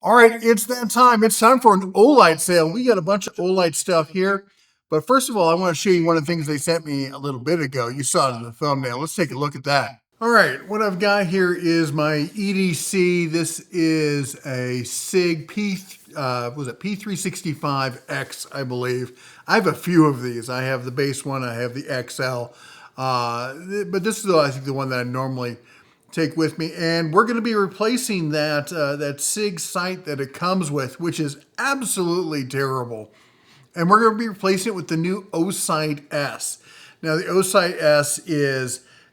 All right, it's that time. It's time for an Olight sale. We got a bunch of Olight stuff here. But first of all, I want to show you one of the things they sent me a little bit ago. You saw it in the thumbnail. Let's take a look at that. All right, what I've got here is my EDC. This is a SIG was it P365X, I believe. I have a few of these. I have the base one. I have the XL. But this is, I think, the one that I normally take with me, and we're going to be replacing that SIG sight that it comes with, which is absolutely terrible. And we're going to be replacing it with the new Osight S. Now the Osight S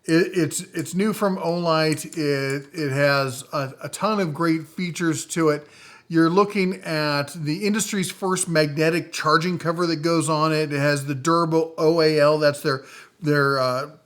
it's new from Olight. It has a ton of great features to it. You're looking at the industry's first magnetic charging cover that goes on it. It has the durable OAL. That's their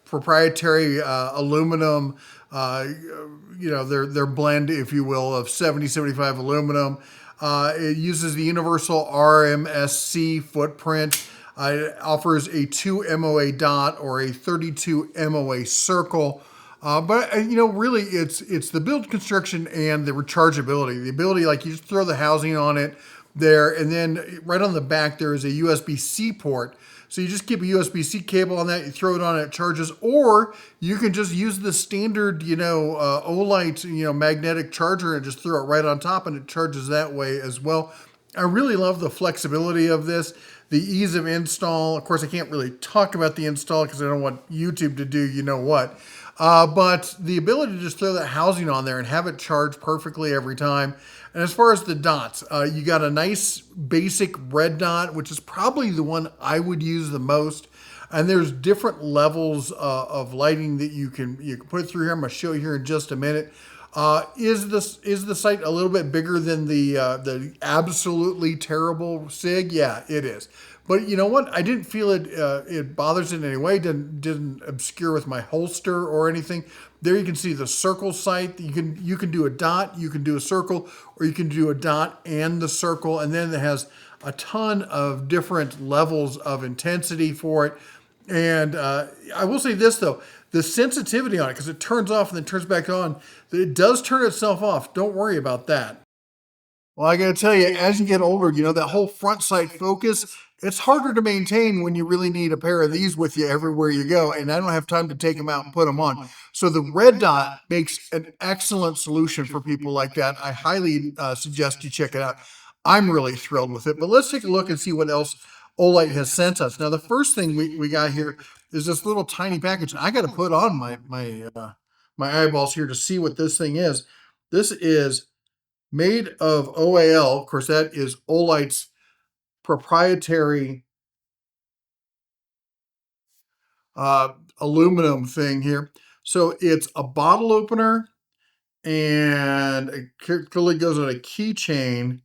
proprietary aluminum. Their blend, if you will, of 7075 aluminum. It uses the universal RMSC footprint. It offers a 2 MOA dot or a 32 MOA circle. Really, it's the build construction and the rechargeability. The ability, like you just throw the housing on it there, and then right on the back there is a USB-C port. So you just keep a USB-C cable on that, you throw it on, it charges, or you can just use the standard, Olight, magnetic charger and just throw it right on top, and it charges that way as well. I really love the flexibility of this, the ease of install. Of course, I can't really talk about the install because I don't want YouTube to do you know what. But the ability to just throw that housing on there and have it charge perfectly every time. And as far as the dots, you got a nice basic red dot, which is probably the one I would use the most. And there's different levels of lighting that you can put through here. I'm going to show you here in just a minute. Is the sight a little bit bigger than the absolutely terrible SIG? Yeah, it is. But you know what? I didn't feel it bothers it in any way. Didn't obscure with my holster or anything. There you can see the circle sight. You can do a dot, you can do a circle, or you can do a dot and the circle, and then it has a ton of different levels of intensity for it. And I will say this though, the sensitivity on it, because it turns off and then turns back on, it does turn itself off. Don't worry about that. Well, I got to tell you, as you get older, that whole front sight focus, it's harder to maintain when you really need a pair of these with you everywhere you go. And I don't have time to take them out and put them on. So the red dot makes an excellent solution for people like that. I highly suggest you check it out. I'm really thrilled with it. But let's take a look and see what else Olight has sent us. Now, the first thing we got here is this little tiny package. I got to put on my eyeballs here to see what this thing is. This is made of OAL. Of course, that is Olight's proprietary aluminum thing here. So it's a bottle opener, and it clearly goes on a keychain.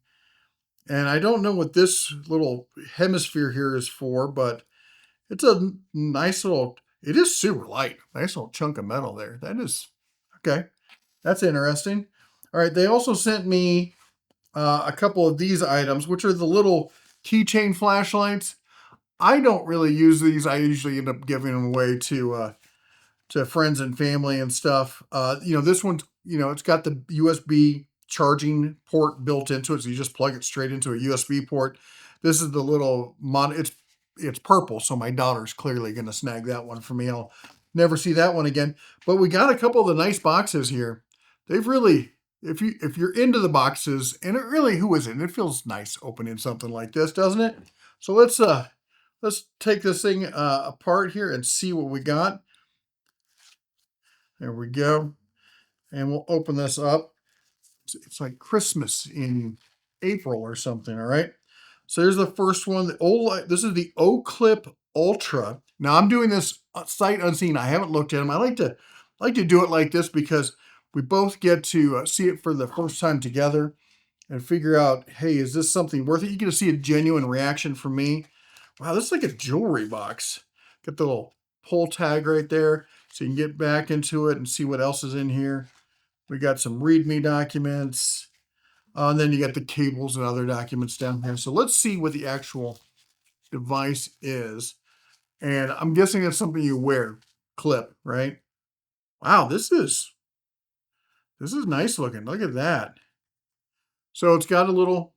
And I don't know what this little hemisphere here is for, but it's a nice little, it is super light. Nice little chunk of metal there. That is, okay. That's interesting. All right, they also sent me a couple of these items, which are the little keychain flashlights. I don't really use these. I usually end up giving them away to friends and family and stuff. This one, it's got the USB charging port built into it, so you just plug it straight into a USB port. This is the little it's purple, so my daughter's clearly going to snag that one for me. I'll never see that one again. But we got a couple of the nice boxes here. They've really, if you're into the boxes, and it really, who isn't? It feels nice opening something like this, doesn't it? So let's take this thing apart here and see what we got. There we go. And we'll open this up. It's like Christmas in April or something, all right? So here's the first one. This is the Oclip Ultra. Now I'm doing this sight unseen. I haven't looked at them. I like to do it like this because we both get to see it for the first time together and figure out, hey, is this something worth it? You get to see a genuine reaction from me. Wow, this is like a jewelry box. Got the little pull tag right there so you can get back into it and see what else is in here. We got some README documents. And then you got the cables and other documents down here. So let's see what the actual device is. And I'm guessing it's something you wear, clip, right? Wow, this is nice looking. Look at that. So it's got a little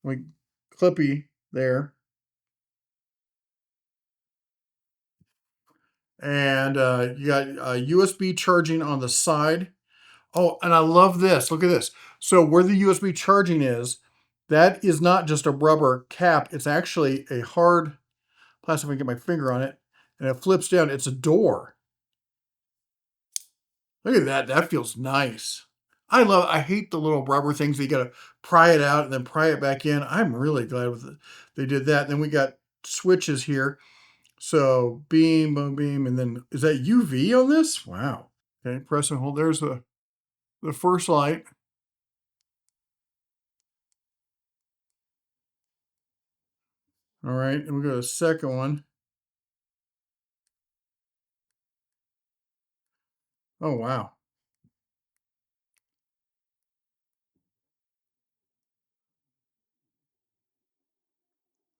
like clippy there. And you got USB charging on the side. Oh, and I love this. Look at this. So where the USB charging is, that is not just a rubber cap. It's actually a hard plastic. If I can get my finger on it, and it flips down. It's a door. Look at that. That feels nice. I hate the little rubber things that you got to pry it out and then pry it back in. I'm really glad with it. They did that. And then we got switches here. So beam, boom, beam, and then is that UV on this? Wow. Okay, press and hold. There's the first light. All right, and we got a second one. Oh wow.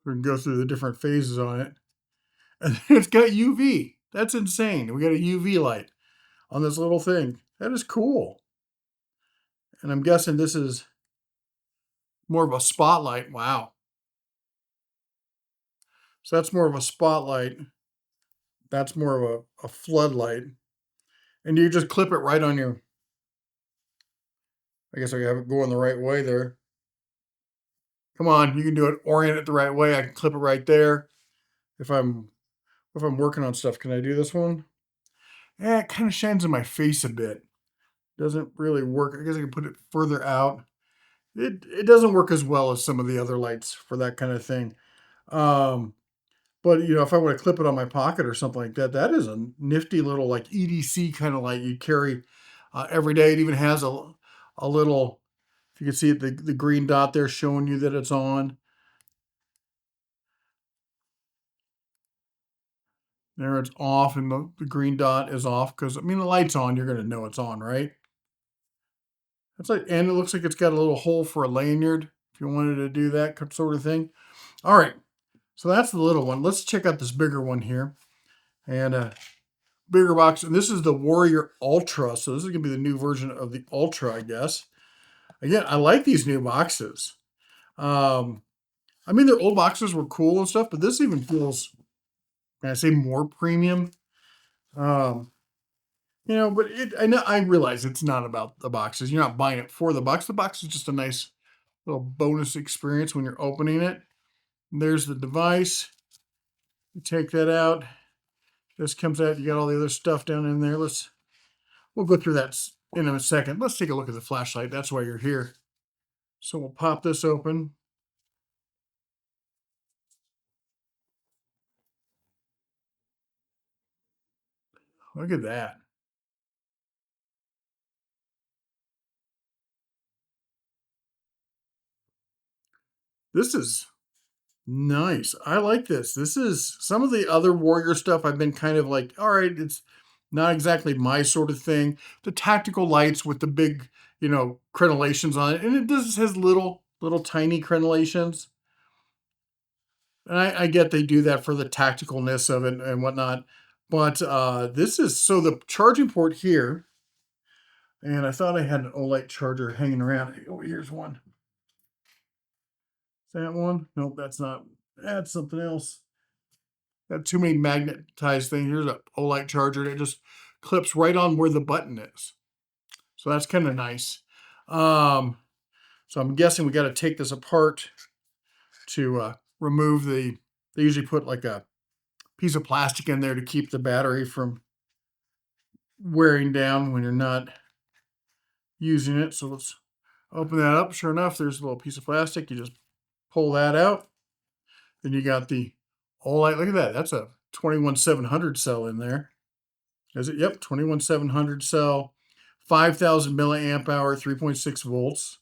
We can go through the different phases on it. And it's got UV. That's insane. We got a UV light on this little thing. That is cool. And I'm guessing this is more of a spotlight. Wow. So that's more of a spotlight. That's more of a floodlight. And you just clip it right on your, I guess I have it going the right way there. Come on, you can do it, orient it the right way. I can clip it right there. If I'm working on stuff, can I do this one? Yeah, it kind of shines in my face a bit. Doesn't really work. I guess I can put it further out. It doesn't work as well as some of the other lights for that kind of thing. Um, but if I were to clip it on my pocket or something like that, that is a nifty little like EDC kind of light you carry every day. It even has a little, if you can see it, the green dot there showing you that it's on. There it's off, and the green dot is off because I mean the light's on. You're gonna know it's on, right? It's like, and it looks like it's got a little hole for a lanyard if you wanted to do that sort of thing. All right, so that's the little one. Let's check out this bigger one here, and bigger box. And this is the Warrior Ultra. So this is gonna be the new version of the Ultra, I guess. Again, I like these new boxes. Um, I mean, their old boxes were cool and stuff, but this even feels, can I say, more premium. Um, but I realize it's not about the boxes. You're not buying it for the box. The box is just a nice little bonus experience when you're opening it. And there's the device. You take that out. This comes out. You got all the other stuff down in there. We'll go through that in a second. Let's take a look at the flashlight. That's why you're here. So we'll pop this open. Look at that. This is nice. I like this. This is some of the other Warrior stuff I've been kind of like, all right, it's not exactly my sort of thing. The tactical lights with the big, crenellations on it. And it does has little tiny crenellations. And I get they do that for the tacticalness of it and whatnot. But this is so the charging port here, and I thought I had an Olight charger hanging around. Oh, here's one. Is that one? Nope, that's not. That's something else. Got too many magnetized things. Here's a Olight charger that just clips right on where the button is. So that's kind of nice. So I'm guessing we got to take this apart to remove they usually put like a piece of plastic in there to keep the battery from wearing down when you're not using it. So let's open that up. Sure enough, there's a little piece of plastic. You just pull that out. Then you got the Olight. Look at that. That's a 21700 cell in there. Is it? Yep, 21700 cell, 5000 milliamp hour, 3.6 volts.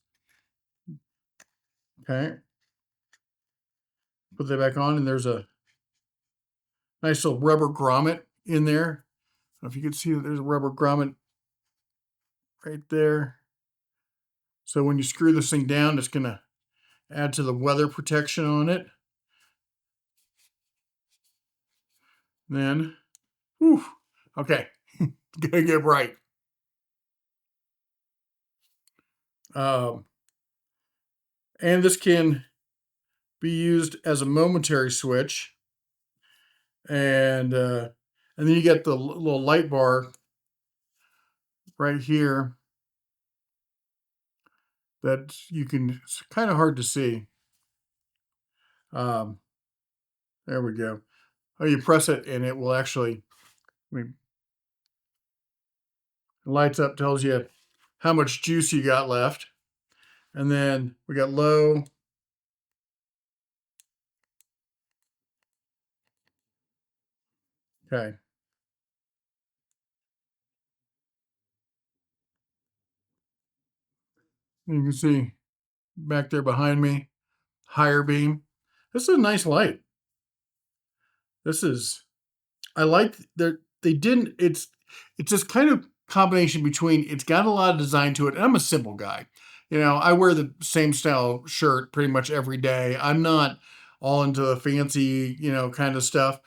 Okay. Put that back on, and there's a nice little rubber grommet in there. I don't know if you can see that there's a rubber grommet right there. So when you screw this thing down, it's going to add to the weather protection on it. Then, whew, okay, gonna get bright. Um, And this can be used as a momentary switch. And then you get the little light bar right here that you can, it's kind of hard to see. Um, there we go. Oh, you press it and it will actually, I mean, it lights up, tells you how much juice you got left. And then we got low. Okay. You can see back there behind me, higher beam. This is a nice light. This is, I like that they didn't, it's this kind of combination between, it's got a lot of design to it. And I'm a simple guy. You know, I wear the same style shirt pretty much every day. I'm not all into the fancy, you know, kind of stuff.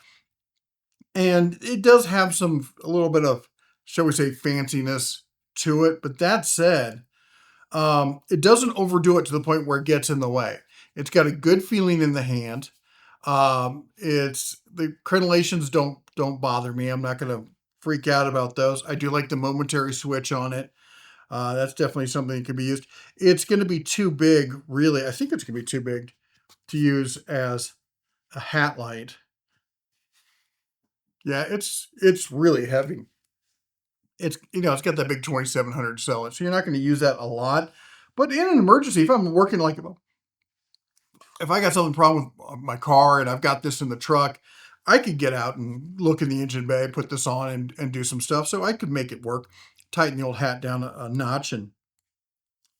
And it does have a little bit of, shall we say, fanciness to it. But that said, it doesn't overdo it to the point where it gets in the way. It's got a good feeling in the hand. It's the crenellations don't bother me. I'm not going to freak out about those. I do like the momentary switch on it. That's definitely something that can be used. It's going to be too big, really. I think it's going to be too big to use as a hat light. Yeah, it's really heavy. It's, you know, it's got that big 2700 cell, so you're not going to use that a lot. But in an emergency, if I'm working like, if I got something problem with my car and I've got this in the truck, I could get out and look in the engine bay, put this on and do some stuff. So I could make it work, tighten the old hat down a notch, and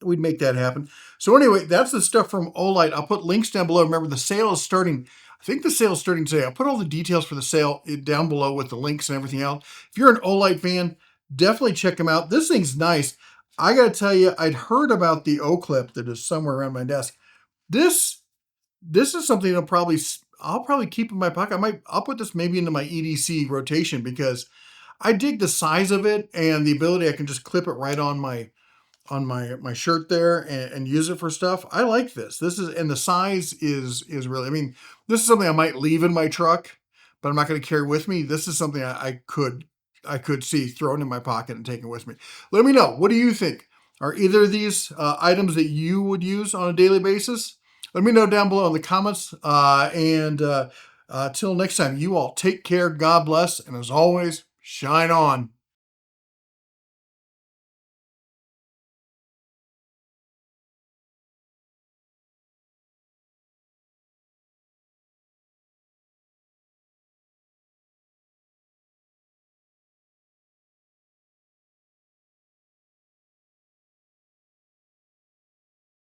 we'd make that happen. So anyway, that's the stuff from Olight. I'll put links down below. Remember, the sale is starting. I think the sale is starting today. I'll put all the details for the sale down below with the links and everything else. If you're an Olight fan, definitely check them out. This thing's nice. I got to tell you, I'd heard about the Oclip that is somewhere around my desk. This is something I'll probably keep in my pocket. I'll put this maybe into my EDC rotation because I dig the size of it and the ability I can just clip it right on my shirt there and use it for stuff. I like this. This is, and the size is really, I mean, this is something I might leave in my truck, but I'm not going to carry with me. This is something I could see throwing in my pocket and taking with me. Let me know. What do you think? Are either of these items that you would use on a daily basis? Let me know down below in the comments. Till next time, you all take care. God bless. And as always, shine on.